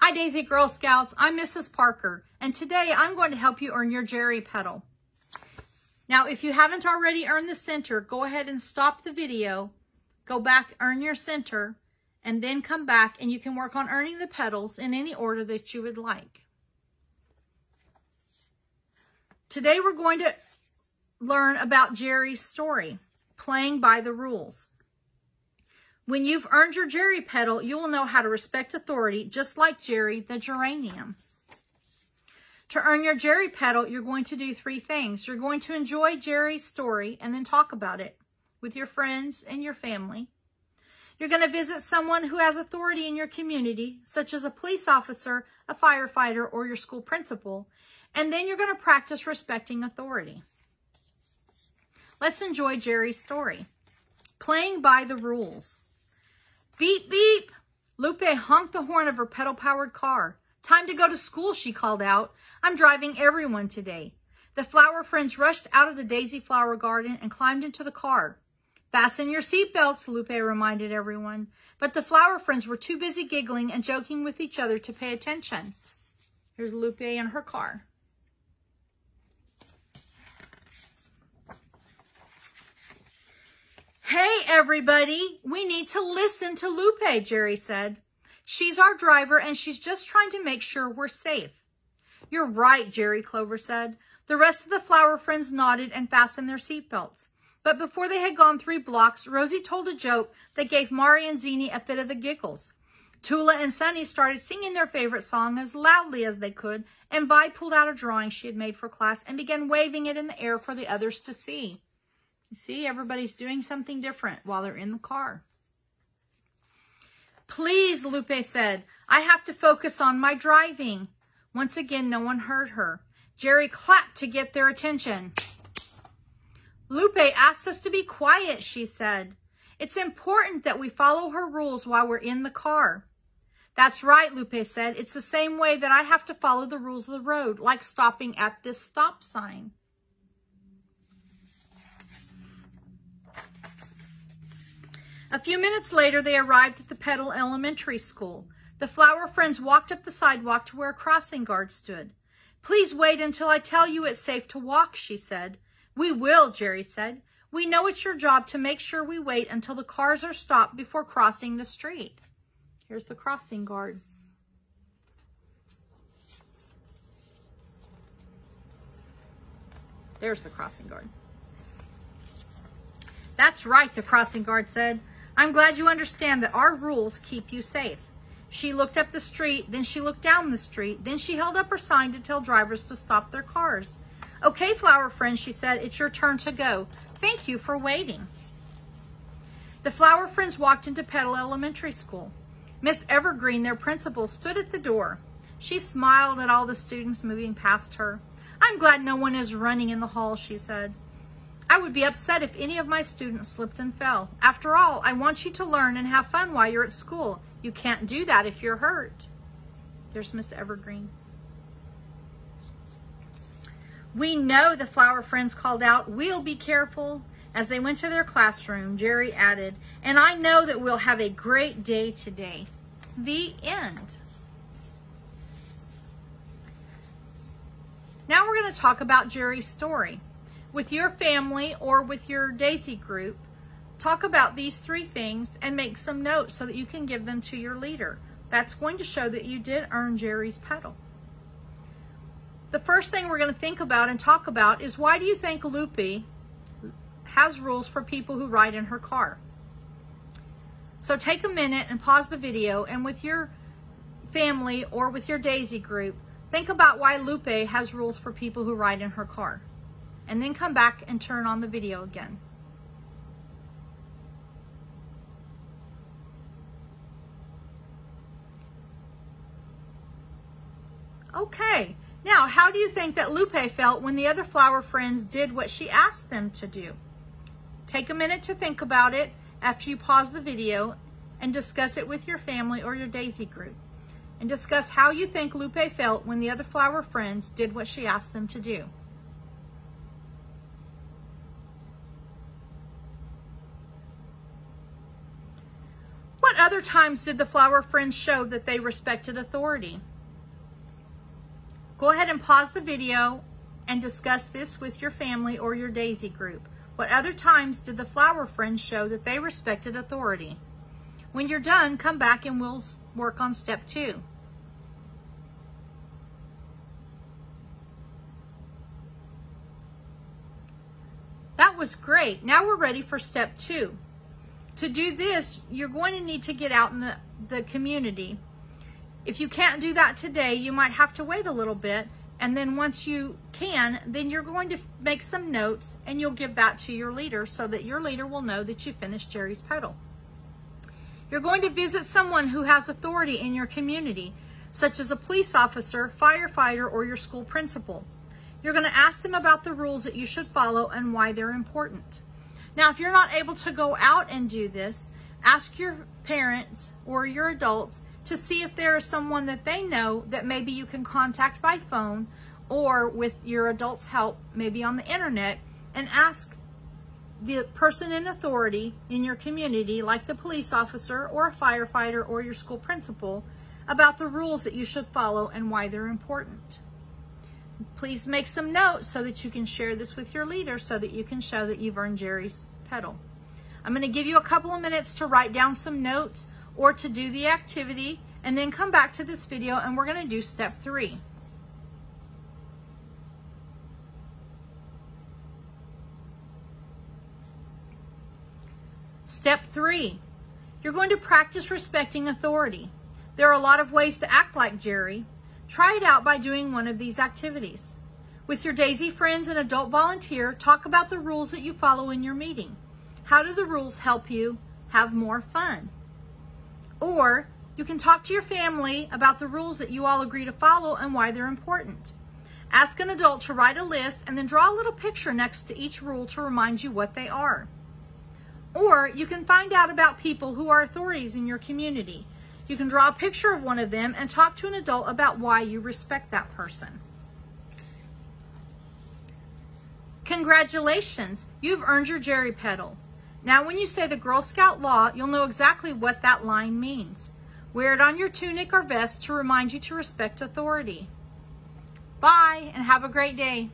Hi Daisy Girl Scouts, I'm Mrs. Parker, and today I'm going to help you earn your Gerri Petal. Now, if you haven't already earned the center, go ahead and stop the video, go back, earn your center, and then come back and you can work on earning the petals in any order that you would like. Today we're going to learn about Gerri's story, playing by the rules. When you've earned your Gerri Petal, you will know how to respect authority, just like Gerri the geranium. To earn your Gerri Petal, you're going to do three things. You're going to enjoy Gerri's story and then talk about it with your friends and your family. You're going to visit someone who has authority in your community, such as a police officer, a firefighter, or your school principal. And then you're going to practice respecting authority. Let's enjoy Gerri's story. Playing by the rules. Beep, beep. Lupe honked the horn of her pedal-powered car. Time to go to school, she called out. I'm driving everyone today. The flower friends rushed out of the daisy flower garden and climbed into the car. Fasten your seatbelts, Lupe reminded everyone. But the flower friends were too busy giggling and joking with each other to pay attention. Here's Lupe in her car. Hey, everybody, we need to listen to Lupe, Gerri said. She's our driver, and she's just trying to make sure we're safe. You're right, Gerri, Clover said. The rest of the flower friends nodded and fastened their seatbelts. But before they had gone 3 blocks, Rosie told a joke that gave Mari and Zini a fit of the giggles. Tula and Sunny started singing their favorite song as loudly as they could, and Vi pulled out a drawing she had made for class and began waving it in the air for the others to see. You see, everybody's doing something different while they're in the car. Please, Lupe said, I have to focus on my driving. Once again, no one heard her. Gerri clapped to get their attention. Lupe asked us to be quiet, she said. It's important that we follow her rules while we're in the car. That's right, Lupe said. It's the same way that I have to follow the rules of the road, like stopping at this stop sign. A few minutes later, they arrived at the Petal Elementary School. The flower friends walked up the sidewalk to where a crossing guard stood. Please wait until I tell you it's safe to walk, she said. We will, Gerri said. We know it's your job to make sure we wait until the cars are stopped before crossing the street. Here's the crossing guard. There's the crossing guard. That's right, the crossing guard said. I'm glad you understand that our rules keep you safe. She looked up the street, then she looked down the street, then she held up her sign to tell drivers to stop their cars. Okay, flower friends, she said, it's your turn to go. Thank you for waiting. The flower friends walked into Petal Elementary School. Miss Evergreen, their principal, stood at the door. She smiled at all the students moving past her. I'm glad no one is running in the hall, she said. I would be upset if any of my students slipped and fell. After all, I want you to learn and have fun while you're at school. You can't do that if you're hurt. There's Miss Evergreen. We know, the flower friends called out. We'll be careful. As they went to their classroom, Gerri added, and I know that we'll have a great day today. The end. Now we're going to talk about Gerri's story. With your family or with your Daisy group, talk about these 3 things and make some notes so that you can give them to your leader. That's going to show that you did earn Gerri's Petal. The first thing we're going to think about and talk about is, why do you think Lupe has rules for people who ride in her car? So take a minute and pause the video, and with your family or with your Daisy group, think about why Lupe has rules for people who ride in her car. And then come back and turn on the video again. Okay, now how do you think that Lupe felt when the other flower friends did what she asked them to do? Take a minute to think about it after you pause the video and discuss it with your family or your Daisy group. And discuss how you think Lupe felt when the other flower friends did what she asked them to do. What other times did the flower friends show that they respected authority? Go ahead and pause the video and discuss this with your family or your Daisy group. What other times did the flower friends show that they respected authority? When you're done, come back and we'll work on step 2. That was great. Now we're ready for step 2. To do this, you're going to need to get out in the community. If you can't do that today, you might have to wait a little bit. And then once you can, then you're going to make some notes and you'll give that to your leader so that your leader will know that you finished Gerri's Petal. You're going to visit someone who has authority in your community, such as a police officer, firefighter, or your school principal. You're going to ask them about the rules that you should follow and why they're important. Now, if you're not able to go out and do this, ask your parents or your adults to see if there is someone that they know that maybe you can contact by phone or with your adults' help, maybe on the internet, and ask the person in authority in your community, like the police officer or a firefighter or your school principal, about the rules that you should follow and why they're important. Please make some notes so that you can share this with your leader so that you can show that you've earned Gerri's Petal. I'm going to give you a couple of minutes to write down some notes or to do the activity, and then come back to this video and we're going to do step 3. Step 3, you're going to practice respecting authority. There are a lot of ways to act like Gerri. Try it out by doing one of these activities. With your Daisy friends and adult volunteer, talk about the rules that you follow in your meeting. How do the rules help you have more fun? Or you can talk to your family about the rules that you all agree to follow and why they're important. Ask an adult to write a list and then draw a little picture next to each rule to remind you what they are. Or you can find out about people who are authorities in your community. You can draw a picture of one of them and talk to an adult about why you respect that person. Congratulations, you've earned your Gerri Petal. Now when you say the Girl Scout law, you'll know exactly what that line means. Wear it on your tunic or vest to remind you to respect authority. Bye, and have a great day.